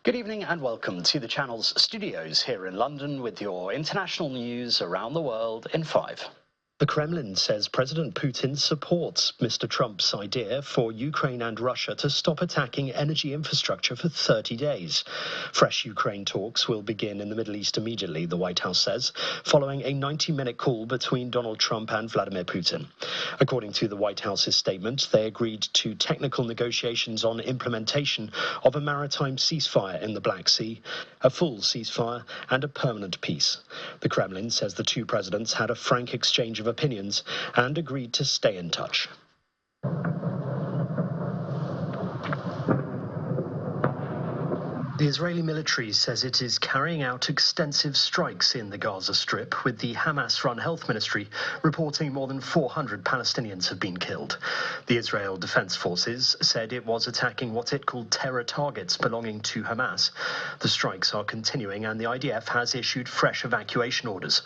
Good evening and welcome to the channel's studios here in London with your international news around the world in 5. The Kremlin says President Putin supports Mr. Trump's idea for Ukraine and Russia to stop attacking energy infrastructure for 30 days. Fresh Ukraine talks will begin in the Middle East immediately, the White House says, following a 90-minute call between Donald Trump and Vladimir Putin. According to the White House's statement, they agreed to technical negotiations on implementation of a maritime ceasefire in the Black Sea, a full ceasefire, and a permanent peace. The Kremlin says the two presidents had a frank exchange of opinions and agreed to stay in touch. The Israeli military says it is carrying out extensive strikes in the Gaza Strip, with the Hamas-run health ministry reporting more than 400 Palestinians have been killed. The Israel Defense Forces said it was attacking what it called terror targets belonging to Hamas. The strikes are continuing and the IDF has issued fresh evacuation orders.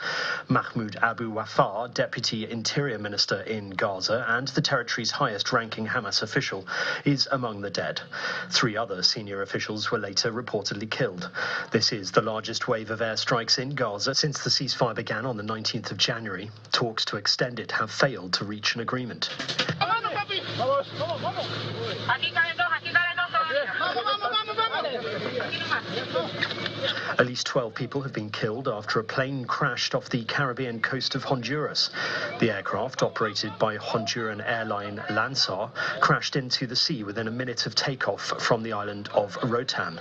Mahmoud Abu Wafar, Deputy Interior Minister in Gaza and the territory's highest-ranking Hamas official, is among the dead. 3 other senior officials were later reportedly killed. This is the largest wave of airstrikes in Gaza since the ceasefire began on the 19th of January. Talks to extend it have failed to reach an agreement. At least 12 people have been killed after a plane crashed off the Caribbean coast of Honduras. The aircraft, operated by Honduran airline Lanzar, crashed into the sea within a minute of takeoff from the island of Roatan.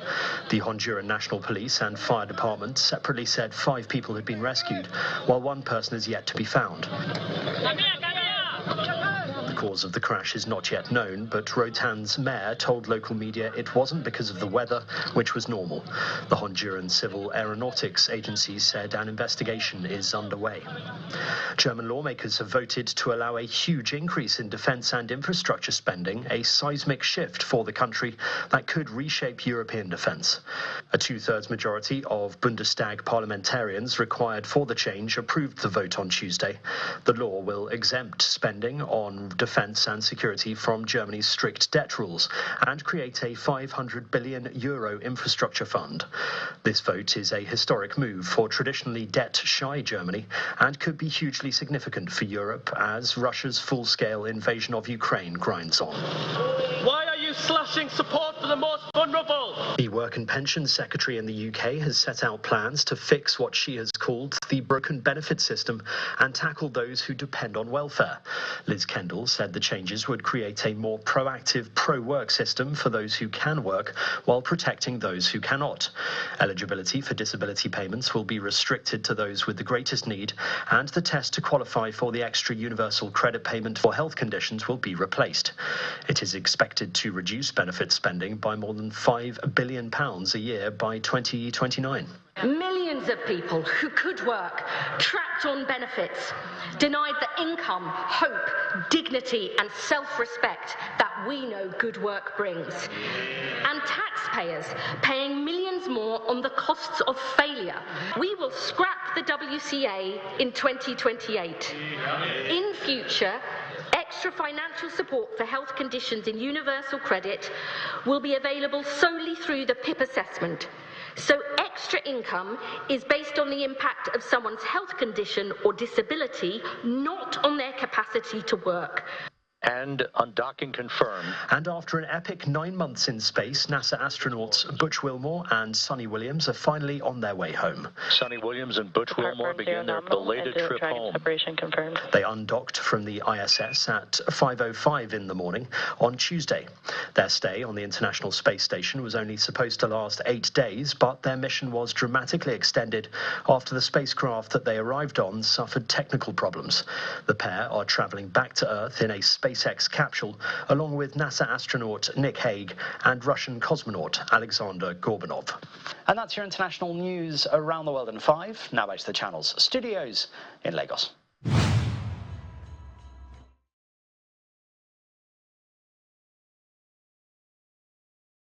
The Honduran National Police and Fire Department separately said 5 people had been rescued, while 1 person is yet to be found. The cause of the crash is not yet known, but Rotan's mayor told local media it wasn't because of the weather, which was normal. The Honduran Civil Aeronautics Agency said an investigation is underway. German lawmakers have voted to allow a huge increase in defence and infrastructure spending, a seismic shift for the country that could reshape European defence. A 2/3 majority of Bundestag parliamentarians required for the change approved the vote on Tuesday. The law will exempt spending on defence and security from Germany's strict debt rules and create a €500 billion infrastructure fund. This vote is a historic move for traditionally debt-shy Germany and could be hugely significant for Europe as Russia's full-scale invasion of Ukraine grinds on. Why are you slashing support for the most vulnerable? The Work and Pensions Secretary in the UK has set out plans to fix what she has called the broken benefit system and tackle those who depend on welfare. Liz Kendall said the changes would create a more proactive pro-work system for those who can work while protecting those who cannot. Eligibility for disability payments will be restricted to those with the greatest need, and the test to qualify for the extra universal credit payment for health conditions will be replaced. It is expected to reduce benefit spending by more than £5 billion a year by 2029. Millions of people who could work, trapped on benefits, denied the income, hope, dignity and self-respect that we know good work brings. And taxpayers paying millions more on the costs of failure. We will scrap the WCA in 2028. In future, extra financial support for health conditions in universal credit will be available solely through the PIP assessment. So extra income is based on the impact of someone's health condition or disability, not on their capacity to work. And undocking confirmed. And after an epic 9 months in space, NASA astronauts Butch Wilmore and Sonny Williams are finally on their way home. Sonny Williams and Butch Wilmore begin their belated trip home. Separation confirmed. They undocked from the ISS at 5:05 in the morning on Tuesday. Their stay on the International Space Station was only supposed to last 8 days, but their mission was dramatically extended after the spacecraft that they arrived on suffered technical problems. The pair are traveling back to Earth in a SpaceX capsule, along with NASA astronaut Nick Hague and Russian cosmonaut Alexander Gorbanov. And that's your international news around the world in 5. Now back to the channel's studios in Lagos.